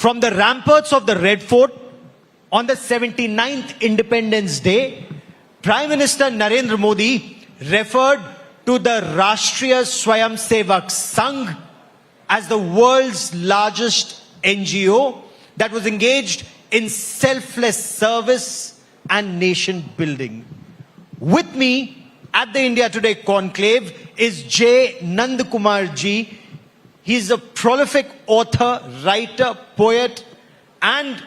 From the ramparts of the Red Fort on the 79th Independence Day, Prime Minister Narendra Modi referred to the Rashtriya Swayamsevak Sangh as the world's largest NGO that was engaged in selfless service and nation building. With me at the India Today Conclave is J. Nandkumar ji. He's a prolific author, writer, poet, and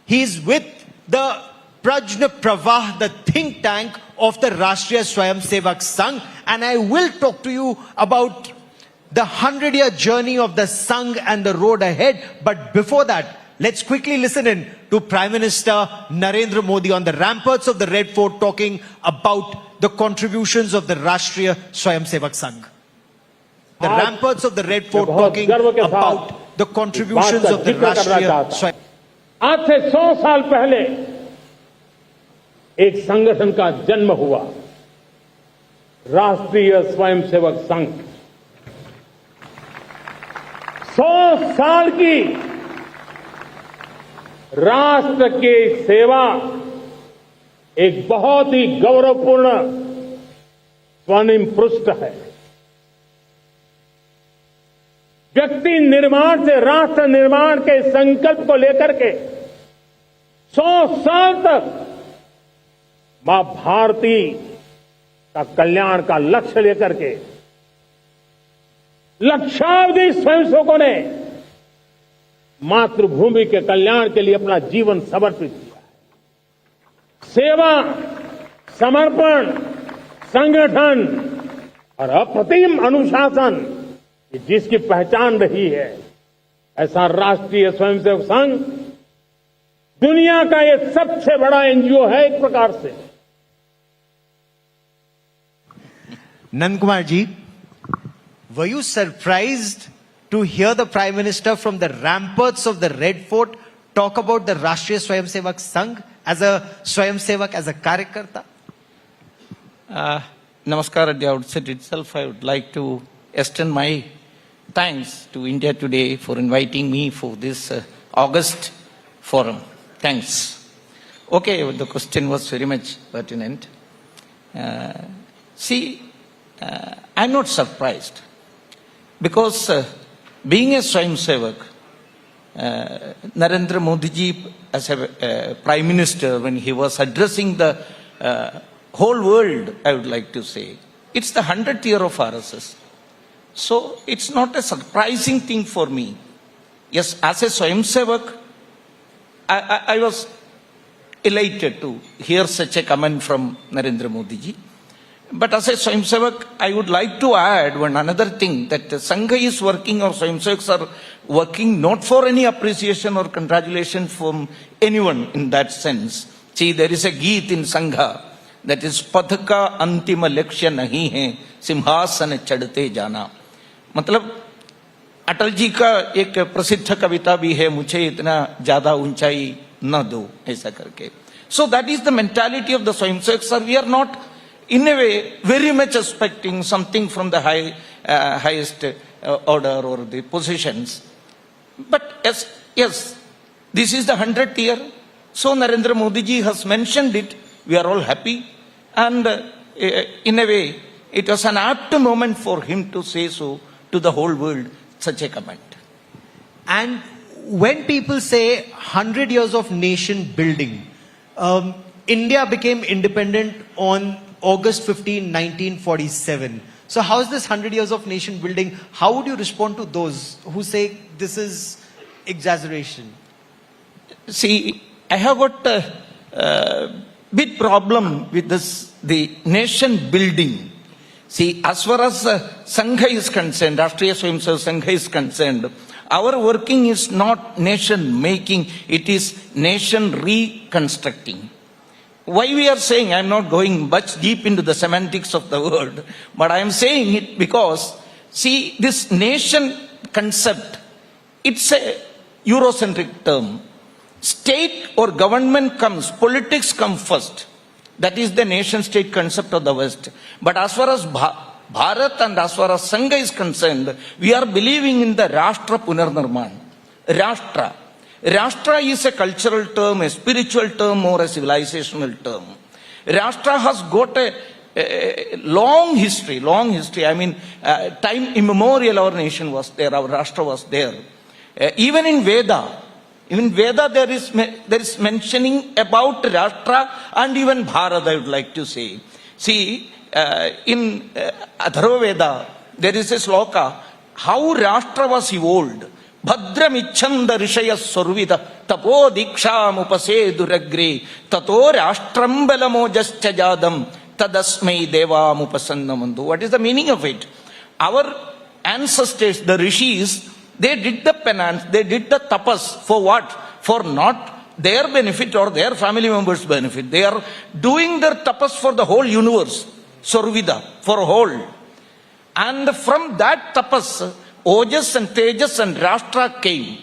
he's with the Prajna Pravah, the think tank of the Rashtriya Swayamsevak Sangh. And I will talk to you about the 100-year journey of the Sangh and the road ahead. But before that, let's quickly listen in to Prime Minister Narendra Modi on the ramparts of the Red Fort talking about the contributions of the Rashtriya Swayamsevak Sangh. The ramparts of the Red Fort talking about the contributions of the Rashtriya Swayamsevak. आज से 100 साल पहले एक संगठन का जन्म हुआ, राष्ट्रीय स्वयंसेवक संघ। 100 साल की राष्ट्र की सेवा एक बहुत ही गौरवपूर्ण स्वर्णिम पृष्ठ है। व्यक्ति निर्माण से राष्ट्र निर्माण के संकल्प को लेकर के 100 साल तक मां भारती का कल्याण का लक्ष्य लेकर के लक्षावधि स्वयंसेवकों ने मातृभूमि के कल्याण के लिए अपना जीवन समर्पित किया है। सेवा, समर्पण, संगठन और अप्रतिम अनुशासन जिसकी पहचान रही है, ऐसा राष्ट्रीय स्वयंसेवक संघ दुनिया का ये सबसे बड़ा एनजीओ है एक प्रकार से। Nandkumar ji, were you surprised to hear the Prime Minister from the ramparts of the Red Fort talk about the Rashtriya Swayamsevak Sangh as a Swayamsevak, as a Karyakarta? Namaskar. At the outset itself, I would like to extend my thanks to India Today for inviting me for this August forum. Thanks. Okay, the question was very much pertinent. I'm not surprised because being a Swayamsevak, Narendra Modi ji as a Prime Minister, when he was addressing the whole world, I would like to say, it's the 100th year of RSS. So it's not a surprising thing for me. Yes, as a Swayamsevak, I was elated to hear such a comment from Narendra Modi ji. But as a Swayamsevak, I would like to add one another thing, that the Sangha is working, or Swayamsevaks are working not for any appreciation or congratulation from anyone in that sense. See, there is a Geet in Sangha that is पथ का अंतिम लक्ष्य नहीं है सिंहासन चढ़ते जाना। मतलब अटल जी का एक प्रसिद्ध कविता भी है, मुझे इतना ज्यादा ऊंचाई न दो, ऐसा करके। So that is the mentality of the Swayamsevaks, sir. We are not in a way very much expecting something from the highest order or the positions. But yes, this is the 100th year. So Narendra Modi ji has mentioned it. We are all happy. And in a way, it was an apt moment for him to say so to the whole world, such a comment. And when people say 100 years of nation building, India became independent on August 15, 1947. So how is this 100 years of nation building? How would you respond to those who say this is exaggeration? See, I have got a big problem with this, the nation building. See, as far as Sangha is concerned, Rashtriya Swayamsevak Sangha is concerned, our working is not nation making, it is nation reconstructing. Why we are saying, I am not going much deep into the semantics of the word, but I am saying it because, see, this nation concept, it's a Eurocentric term. State or government comes, politics come first. That is the nation-state concept of the West. But as far as Bharat and as far as Sangha is concerned, we are believing in the Rashtra Punarnirman. Rashtra. Rashtra is a cultural term, a spiritual term, or a civilizational term. Rashtra has got a long history. I mean, time immemorial our nation was there, our Rashtra was there. Even in Veda, there is mentioning about Rashtra and even Bharat, I would like to say. See, in Atharva Veda, there is a sloka, how Rashtra was evolved. Bhadramichanda rishaya survida tapo diksham upaseduragre tato rashtrambalamojaschya jadam tadasmai devam upasannamandu. What is the meaning of it? Our ancestors, the rishis, they did the penance, they did the tapas. For what? For not their benefit or their family members' benefit. They are doing their tapas for the whole universe. Survida, for whole. And from that tapas, Ojas and Tejas and Rashtra came.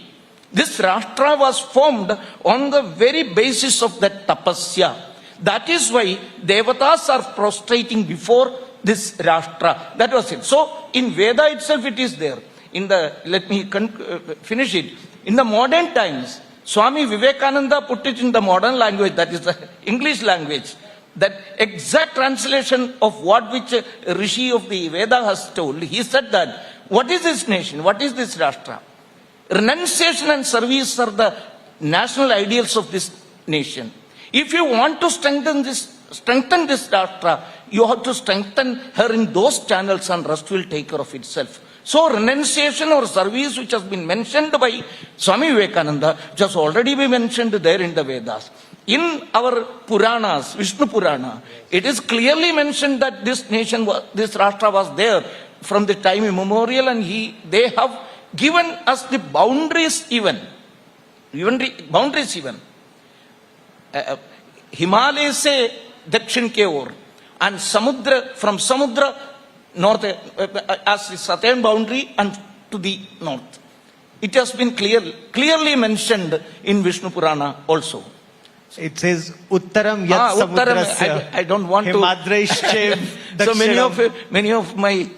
This Rashtra was formed on the very basis of that tapasya. That is why Devatas are prostrating before this Rashtra. That was it. So in Veda itself it is there. Let me finish it. In the modern times, Swami Vivekananda put it in the modern language, that is the English language. That exact translation of what which Rishi of the Veda has told, he said that, what is this nation? What is this Rashtra? Renunciation and service are the national ideals of this nation. If you want to strengthen this Rashtra, you have to strengthen her in those channels and rest will take care of itself. So renunciation or service which has been mentioned by Swami Vivekananda, which has already been mentioned there in the Vedas. In our Puranas, Vishnu Purana, it is clearly mentioned that this Rashtra was there from the time immemorial, and they have given us the boundaries even. Himalaya se dakshin ke or, and from Samudra north as the southern boundary and to the north. It has been clearly mentioned in Vishnu Purana also. It says Uttaram yat samudrasya. I don't want to. Himadraishchev So many of my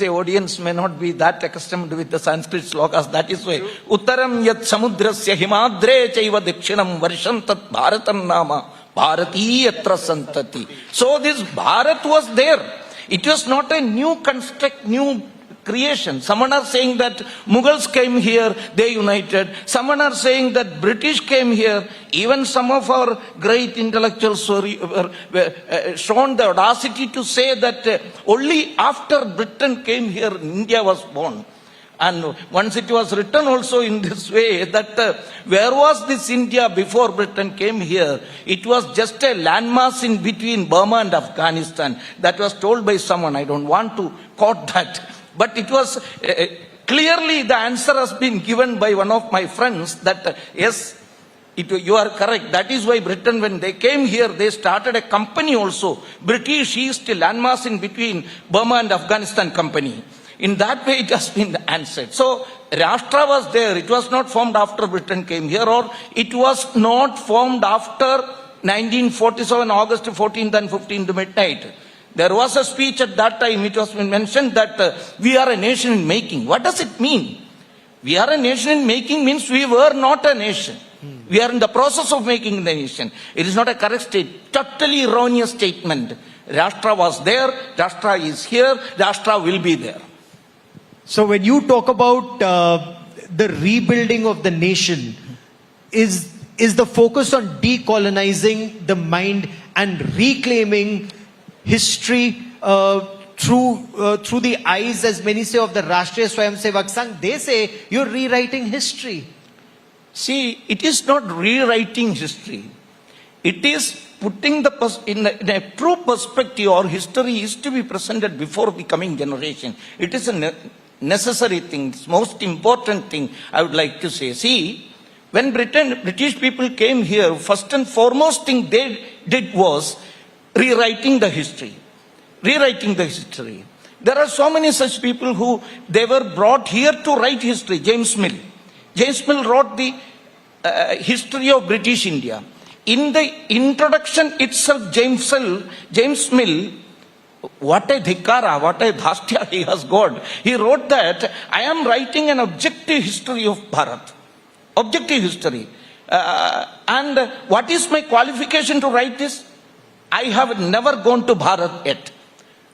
audience may not be that accustomed with the Sanskrit slokas. That is why Uttaram yat samudrasya himadre chaiva dakshinam varshantat bharatam nama bharati yatra santati. So this Bharat was there. It was not a new creation. Some are saying that Mughals came here, they united. Some are saying that British came here. Even some of our great intellectuals were shown the audacity to say that only after Britain came here, India was born. And once it was written also in this way that where was this India before Britain came here? It was just a landmass in between Burma and Afghanistan. That was told by someone. I don't want to quote that. But it was clearly the answer has been given by one of my friends that yes, you are correct. That is why Britain, when they came here, they started a company also. British East landmass in between Burma and Afghanistan company. In that way it has been answered. So Rashtra was there. It was not formed after Britain came here, or it was not formed after 1947, August 14th and 15th midnight. There was a speech at that time. It was mentioned that we are a nation in making. What does it mean? We are a nation in making means we were not a nation. We are in the process of making the nation. It is not a correct state. Totally erroneous statement. Rashtra was there. Rashtra is here. Rashtra will be there. So when you talk about the rebuilding of the nation, is the focus on decolonizing the mind and reclaiming history through the eyes, as many say, of the Rashtriya Swayamsevak Sangh? They say you're rewriting history. See, it is not rewriting history. It is putting in a true perspective. Our history is to be presented before the coming generation. It is a necessary thing, most important thing I would like to say. See, when British people came here, first and foremost thing they did was rewriting the history. There are so many such people who they were brought here to write history. James Mill wrote the history of British India. In the introduction itself, James Mill, what a dhikara, what a dhastya he has got. He wrote that I am writing an objective history of Bharat. objective history. And what is my qualification to write this? I have never gone to Bharat yet.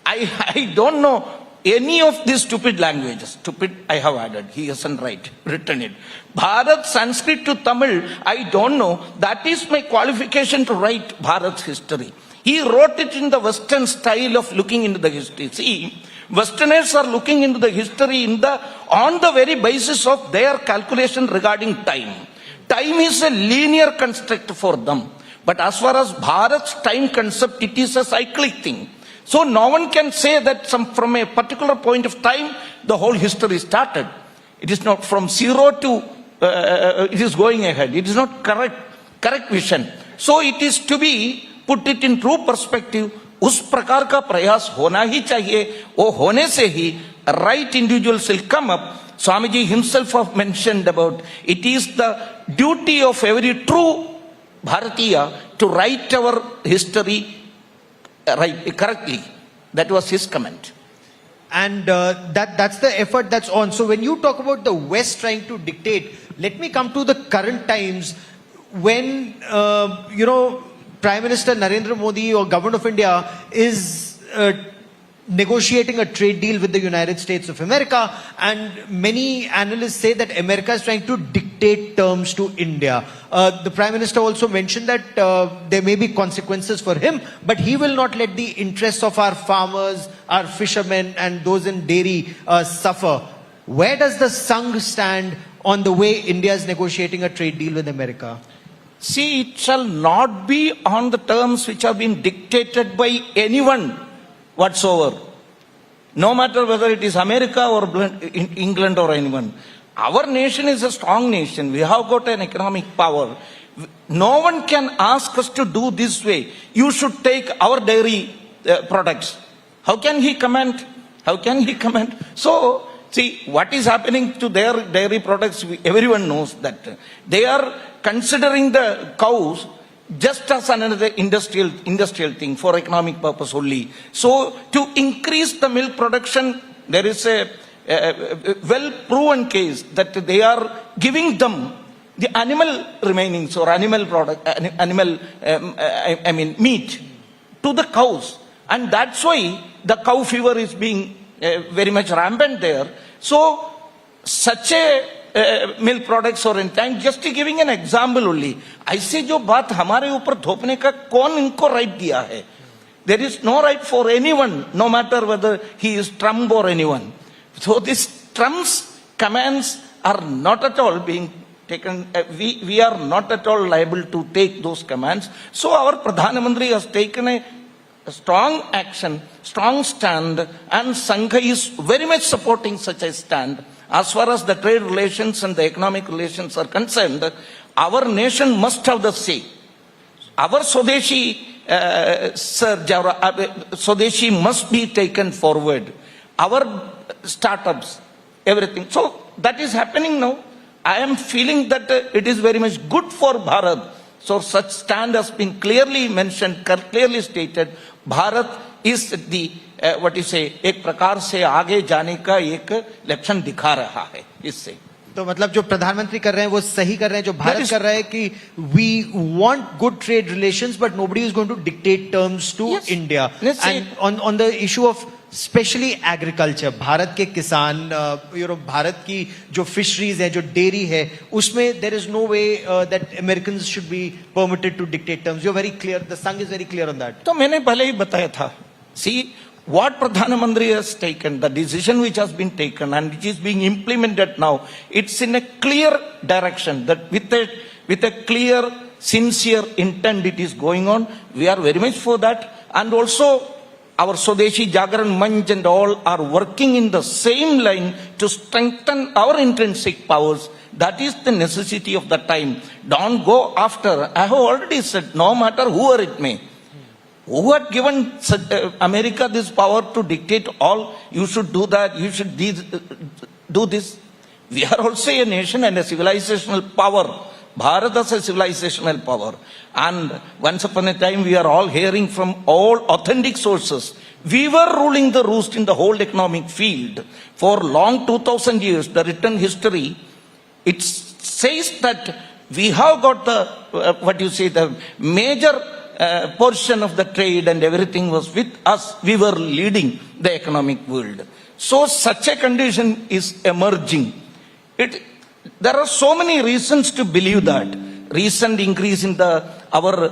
I don't know any of these stupid languages. Stupid, I have added. He hasn't written it. Bharat, Sanskrit to Tamil, I don't know. That is my qualification to write Bharat's history. He wrote it in the Western style of looking into the history. See, Westerners are looking into the history on the very basis of their calculation regarding time. Time is a linear construct for them. But as far as Bharat's time concept, it is a cyclic thing. So no one can say that from a particular point of time, the whole history started. It is not from zero to, it is going ahead. It is not correct vision. So it is to be put it in true perspective. उस प्रकार का प्रयास होना ही चाहिए. वो होने से ही right individuals will come up. Swamiji himself have mentioned about it is the duty of every true Bharatiya to write our history correctly. That was his comment. And that's the effort that's on. So when you talk about the West trying to dictate, let me come to the current times when, Prime Minister Narendra Modi or Government of India is negotiating a trade deal with the United States of America, and many analysts say that America is trying to dictate terms to India. The Prime Minister also mentioned that there may be consequences for him, but he will not let the interests of our farmers, our fishermen and those in dairy suffer. Where does the Sangh stand on the way India is negotiating a trade deal with America? See, it shall not be on the terms which have been dictated by anyone whatsoever. No matter whether it is America or England or anyone. Our nation is a strong nation. We have got an economic power. No one can ask us to do this way. You should take our dairy products. How can he comment? How can he comment? So, see, what is happening to their dairy products, everyone knows that. They are considering the cows just as another industrial thing for economic purpose only. So, to increase the milk production, there is a well-proven case that they are giving them the animal remainings or animal product, meat to the cows. And that's why the cow fever is being very much rampant there. So, such a milk products or in time, just giving an example only. ऐसे जो बात हमारे ऊपर थोपने का कौन इनको right दिया है? There is no right for anyone, no matter whether he is Trump or anyone. So these Trump's commands are not at all being taken. We are not at all liable to take those commands. So our Pradhan Mantri has taken a strong action, strong stand, and Sangha is very much supporting such a stand. As far as the trade relations and the economic relations are concerned, our nation must have the say. Our Swadeshi, Swadeshi must be taken forward. Our startups, everything. So that is happening now. I am feeling that it is very much good for Bharat. So such stand has been clearly mentioned, clearly stated. Bharat is the what you say, एक प्रकार से आगे जाने का एक लक्षण दिखा रहा है इससे. तो मतलब जो प्रधानमंत्री कर रहे हैं वो सही कर रहे हैं, जो भारत कर रहा है कि we want good trade relations but nobody is going to dictate terms to India. And on the issue of especially agriculture, Bharat के किसान, भारत की जो fisheries है, जो dairy है, उसमें there is no way that Americans should be permitted to dictate terms. You're very clear. The Sangh is very clear on that. तो मैंने पहले ही बताया था. See, what Pradhan Mantri has taken, the decision which has been taken and which is being implemented now, it's in a clear direction that with a clear, sincere intent it is going on. We are very much for that. And also our Swadeshi Jagran Manch and all are working in the same line to strengthen our intrinsic powers. That is the necessity of the time. Don't go after, I have already said, no matter who it may. Who had given America this power to dictate all? You should do that, you should do this. We are also a nation and a civilizational power. Bharat is a civilizational power. And once upon a time, we are all hearing from all authentic sources. We were ruling the roost in the whole economic field. For long 2000 years, the written history, it says that we have got the major portion of the trade and everything was with us. We were leading the economic world. So such a condition is emerging. There are so many reasons to believe that. Recent increase in our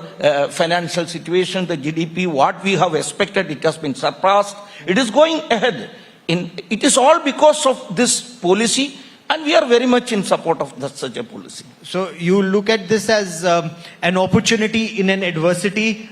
financial situation, the GDP, what we have expected, it has been surpassed. It is going ahead. It is all because of this policy, and we are very much in support of such a policy. So you look at this as an opportunity in an adversity.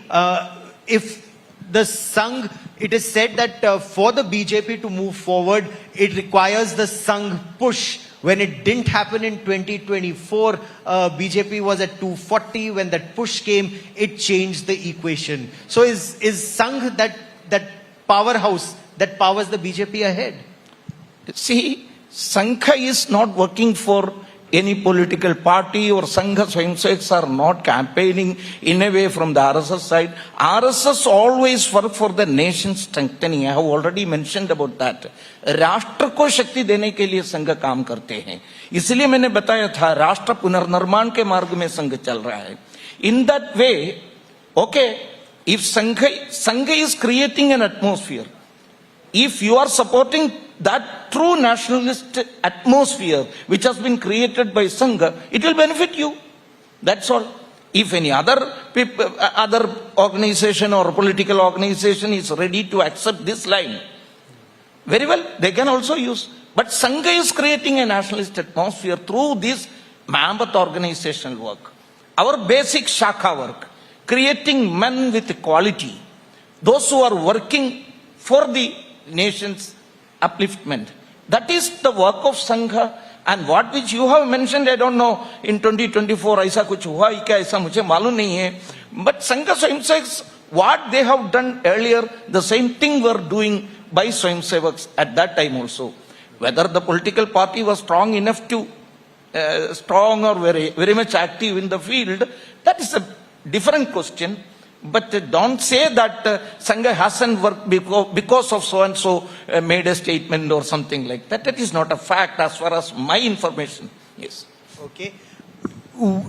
If the Sangh, it is said that for the BJP to move forward, it requires the Sangh push. When it didn't happen in 2024, BJP was at 240. When that push came, it changed the equation. So is Sangh that powerhouse that powers the BJP ahead? See, Sangha is not working for any political party, or Sangha Swayamsevaks are not campaigning in a way from the RSS side. RSS always work for the nation's strengthening. I have already mentioned about that. राष्ट्र को शक्ति देने के लिए संघ काम करते हैं. इसलिए मैंने बताया था राष्ट्र पुनर्निर्माण के मार्ग में संघ चल रहा है. In that way, okay, if Sangha is creating an atmosphere, if you are supporting that true nationalist atmosphere which has been created by Sangha, it will benefit you. That's all. If any other organization or political organization is ready to accept this line, very well, they can also use. But Sangha is creating a nationalist atmosphere through this mammoth organizational work. Our basic Shakha work, creating men with quality, those who are working for the nation's upliftment. That is the work of Sangha. And what which you have mentioned, I don't know, in 2024, ऐसा कुछ हुआ ही क्या, ऐसा मुझे मालूम नहीं है. But Sangha Swayamsevaks, what they have done earlier, the same thing were doing by Swayamsevaks at that time also. Whether the political party was strong enough to, strong or very much active in the field, that is a different question. But don't say that Sangha hasn't worked because of so and so made a statement or something like that. That is not a fact as far as my information is. Okay.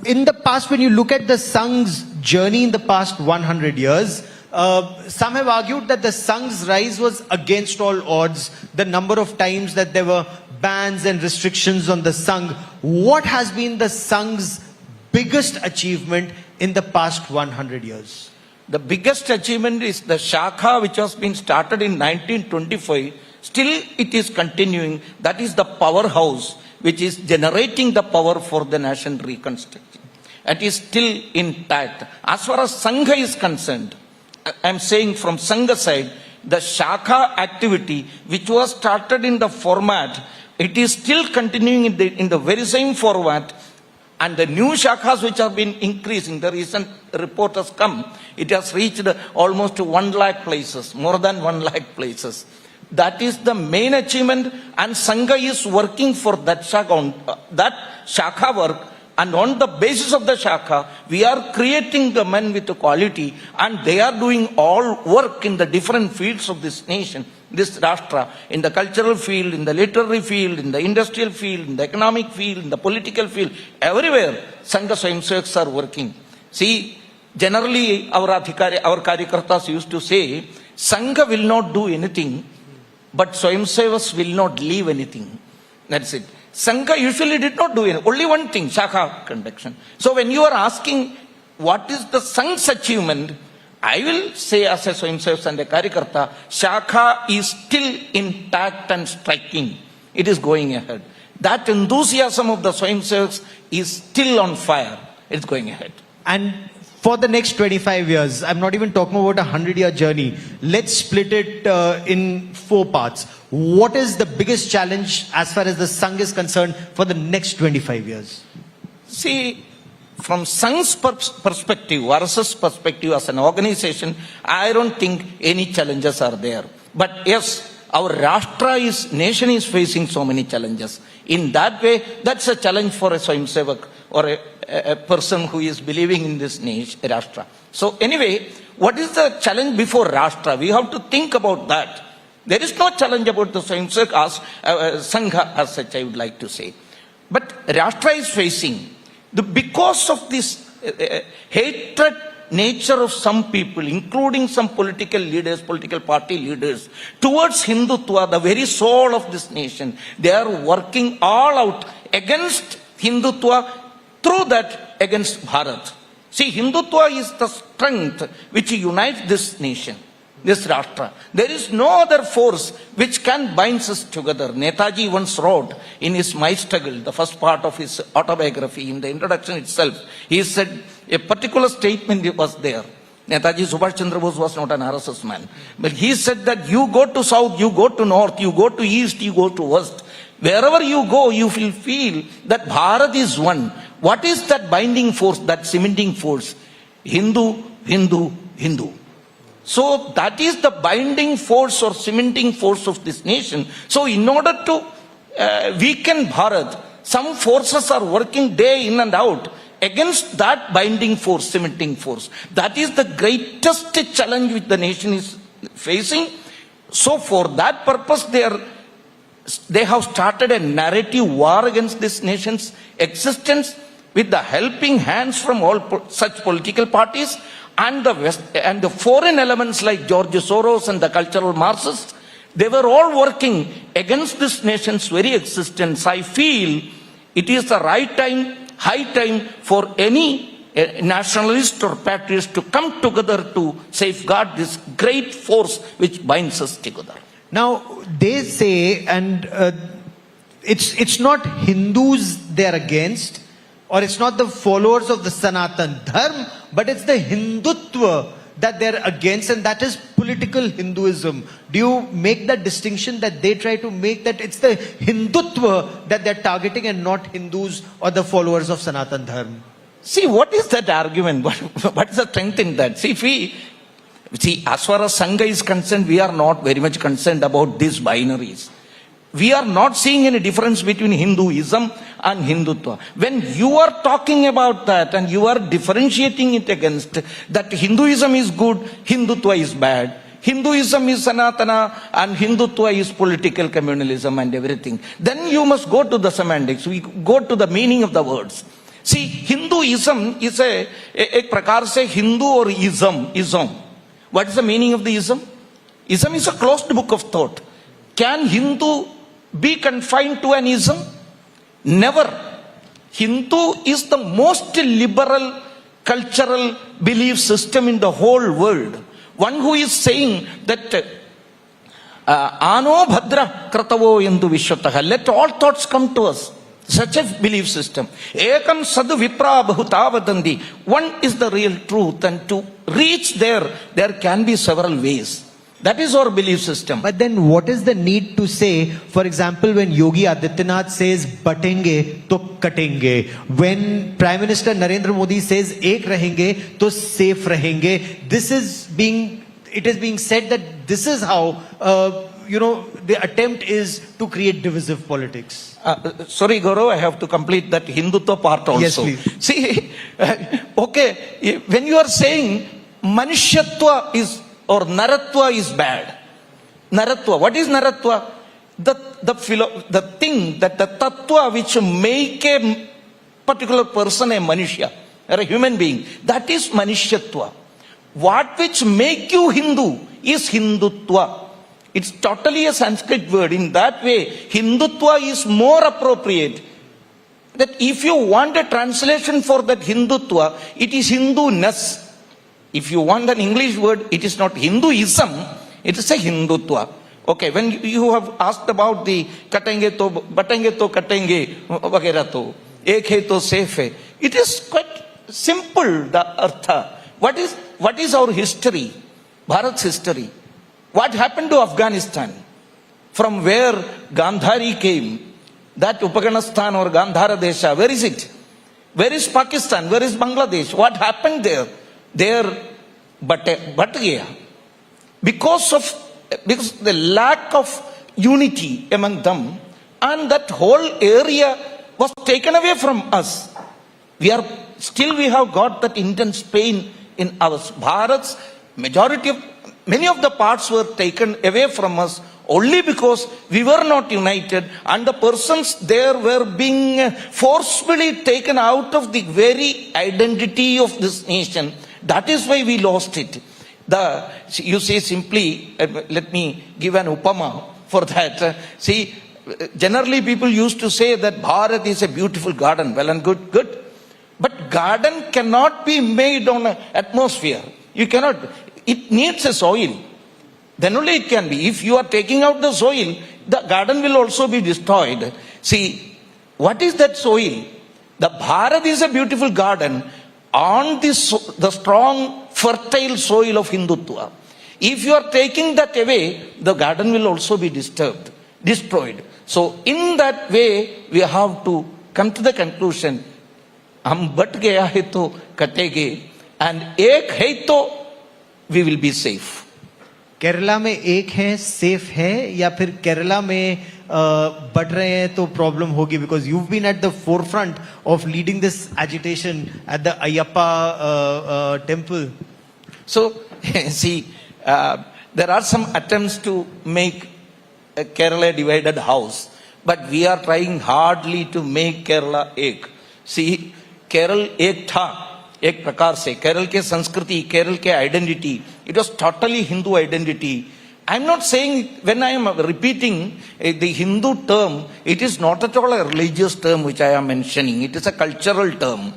In the past, when you look at the Sangh's journey in the past 100 years, some have argued that the Sangh's rise was against all odds. The number of times that there were bans and restrictions on the Sangh. What has been the Sangh's biggest achievement in the past 100 years? The biggest achievement is the Shakha which has been started in 1925. Still it is continuing. That is the powerhouse which is generating the power for the nation reconstruction. It is still intact. As far as Sangha is concerned, I am saying from Sangha side, the Shakha activity which was started in the format, it is still continuing in the very same format. And the new shakhas which have been increasing, the recent report has come, it has reached almost 1 lakh places, more than 1 lakh places. That is the main achievement, and Sangha is working for that shakha work, and on the basis of the shakha, we are creating the men with the quality, and they are doing all work in the different fields of this nation. This Rashtra, in the cultural field, in the literary field, in the industrial field, in the economic field, in the political field, everywhere, Sangha Swayamsevaks are working. See, generally our Karyakartas used to say, Sangha will not do anything, but Swayamsevaks will not leave anything. That's it. Sangha usually did not do anything, only one thing, Shakha conduction. So when you are asking, what is the Sangh's achievement, I will say as a Swayamsevaks and a Karyakarta, Shakha is still intact and striking. It is going ahead. That enthusiasm of the Swayamsevaks is still on fire. It's going ahead. And for the next 25 years, I'm not even talking about a 100-year journey. Let's split it in 4 parts. What is the biggest challenge as far as the Sangh is concerned for the next 25 years? See, from Sangh's perspective, RSS perspective as an organization, I don't think any challenges are there. But yes, our nation is facing so many challenges. In that way, that's a challenge for a Swayamsevak or a person who is believing in this nation, Rashtra. So anyway, what is the challenge before Rashtra? We have to think about that. There is no challenge about the Swayamsevak as Sangha as such, I would like to say. But Rashtra is facing, because of this hatred nature of some people, including some political leaders, political party leaders, towards Hindutva, the very soul of this nation, they are working all out against Hindutva, through that against Bharat. See, Hindutva is the strength which unites this nation, this Rashtra. There is no other force which can bind us together. Netaji once wrote in his My Struggle, the first part of his autobiography, in the introduction itself, he said a particular statement was there. Netaji Subhash Chandra Bose was not an RSS man. But he said that you go to south, you go to north, you go to east, you go to west. Wherever you go, you will feel that Bharat is one. What is that binding force, that cementing force? Hindu, Hindu, Hindu. So that is the binding force or cementing force of this nation. So in order to weaken Bharat, some forces are working day in and out against that binding force, cementing force. That is the greatest challenge which the nation is facing. So for that purpose, they have started a narrative war against this nation's existence, with the helping hands from all such political parties and the West and the foreign elements like George Soros and the cultural Marxists. They were all working against this nation's very existence. I feel it is the right time, high time for any nationalist or patriot to come together to safeguard this great force which binds us together. Now, they say, and it's not Hindus they're against, or it's not the followers of the Sanatan Dharma, but it's the Hindutva that they're against, and that is political Hinduism. Do you make that distinction that they try to make, that it's the Hindutva that they're targeting and not Hindus or the followers of Sanatan Dharma? See, what is that argument? What is the strength in that? See, as far as Sangha is concerned, we are not very much concerned about these binaries. We are not seeing any difference between Hinduism and Hindutva. When you are talking about that and you are differentiating it against that Hinduism is good, Hindutva is bad, Hinduism is Sanatana and Hindutva is political communalism and everything, then you must go to the semantics. We go to the meaning of the words. See, Hinduism is a prakar se Hindu or ism. What is the meaning of the ism? Ism is a closed book of thought. Can Hindu be confined to an ism? Never. Hindu is the most liberal cultural belief system in the whole world. One who is saying that Ano Bhadra Kratavo Yendu Vishwataha, let all thoughts come to us. Such a belief system. Ekam Sadhu Vipra Bahutavadandi. One is the real truth, and to reach there can be several ways. That is our belief system. But then what is the need to say, for example, when Yogi Adityanath says, batenge to katenge, when Prime Minister Narendra Modi says, ek rahenge to safe rahenge, it is being said that this is how, the attempt is to create divisive politics. Sorry, Gaurav, I have to complete that Hindutva part also. Yes, please. See, okay, when you are saying Manishyatva is or Naratva is bad. Naratva, what is Naratva? The thing, that the Tattva which make a particular person a Manishya, or a human being, that is Manishyatva. What which make you Hindu is Hindutva. It's totally a Sanskrit word. In that way, Hindutva is more appropriate. That if you want a translation for that Hindutva, it is Hinduness. If you want an English word, it is not Hinduism, it is a Hindutva. Okay, when you have asked about the katenge to, batenge to katenge, vagera to, ek hai to safe hai, it is quite simple, the artha. What is our history? Bharat's history. What happened to Afghanistan? From where Gandhari came, that Upaganistan or Gandhara Desha, where is it? Where is Pakistan? Where is Bangladesh? What happened there? But because the lack of unity among them, and that whole area was taken away from us. We have got that intense pain in our Bharat's many of the parts were taken away from us only because we were not united and the persons there were being forcefully taken out of the very identity of this nation. That is why we lost it. You say simply, let me give an upama for that. See, generally people used to say that Bharat is a beautiful garden. Well and good. But garden cannot be made on an atmosphere. You cannot. It needs a soil. Then only it can be. If you are taking out the soil, the garden will also be destroyed. See, what is that soil? The Bharat is a beautiful garden on the strong, fertile soil of Hindutva. If you are taking that away, the garden will also be disturbed, destroyed. So in that way, we have to come to the conclusion, हम but गया है तो कटेंगे, and एक है तो we will be safe. Kerala में एक है, सेफ है, या फिर केरला में बढ़ रहे हैं तो प्रॉब्लम होगी? Because you been at the forefront of leading this agitation at the Ayyappa temple. So, see, there are some attempts to make Kerala a divided house, but we are trying hardly to make Kerala ek. See, Kerala एक था, एक प्रकार से केरल के संस्कृति, केरल के identity, it was totally Hindu identity. I am not saying, when I am repeating the Hindu term, it is not at all a religious term which I am mentioning. It is a cultural term.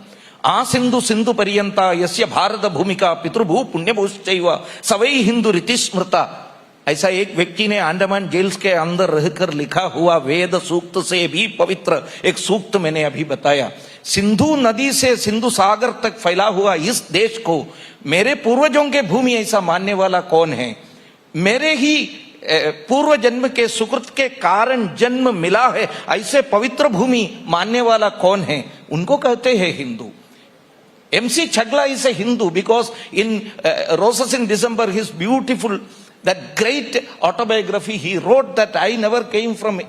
आ सिंधु सिंधु पर्यंता यस्य भारत भूमिका पितृभू पुण्यभूश्चैव सवै हिंदू रीति स्मृता. ऐसा एक व्यक्ति ने अंडमान जेल्स के अंदर रहकर लिखा हुआ वेद सूक्त से भी पवित्र एक सूक्त मैंने अभी बताया. सिंधु नदी से सिंधु सागर तक फैला हुआ इस देश को मेरे पूर्वजों के भूमि ऐसा मानने वाला कौन है? मेरे ही पूर्व जन्म के सुकृत के कारण जन्म मिला है ऐसे पवित्र भूमि मानने वाला कौन है? उनको कहते हैं Hindu. MC Chagla is a Hindu because in Roses in December, his beautiful, that great autobiography, he wrote that I never came from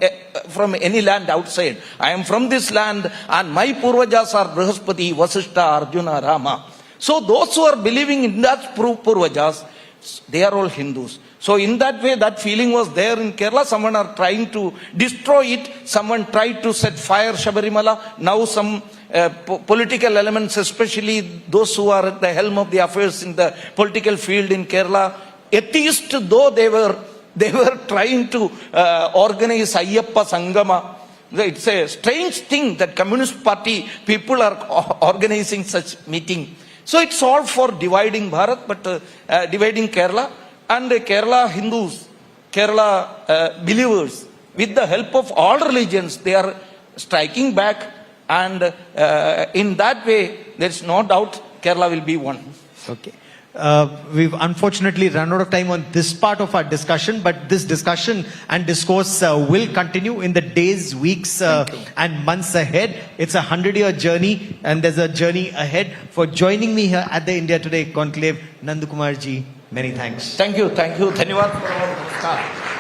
any land outside. I am from this land and my Purvajas are Brihaspati, Vasishta, Arjuna, Rama. So those who are believing in that Purvajas, they are all Hindus. So in that way, that feeling was there in Kerala. Someone are trying to destroy it. Someone tried to set fire Shabarimala. Now some political elements, especially those who are at the helm of the affairs in the political field in Kerala, atheist though they were trying to organize Ayyappa Sangama. It's a strange thing that Communist Party people are organizing such meeting. So it's all for dividing Bharat, but dividing Kerala. And Kerala Hindus, Kerala believers, with the help of all religions, they are striking back. And in that way, there's no doubt Kerala will be one. Okay. We've unfortunately run out of time on this part of our discussion, but this discussion and discourse will continue in the days, weeks and months ahead. It's a 100-year journey and there's a journey ahead. For joining me here at the India Today Conclave, Nandkumar ji, many thanks. Thank you. Dhanyawad for our start.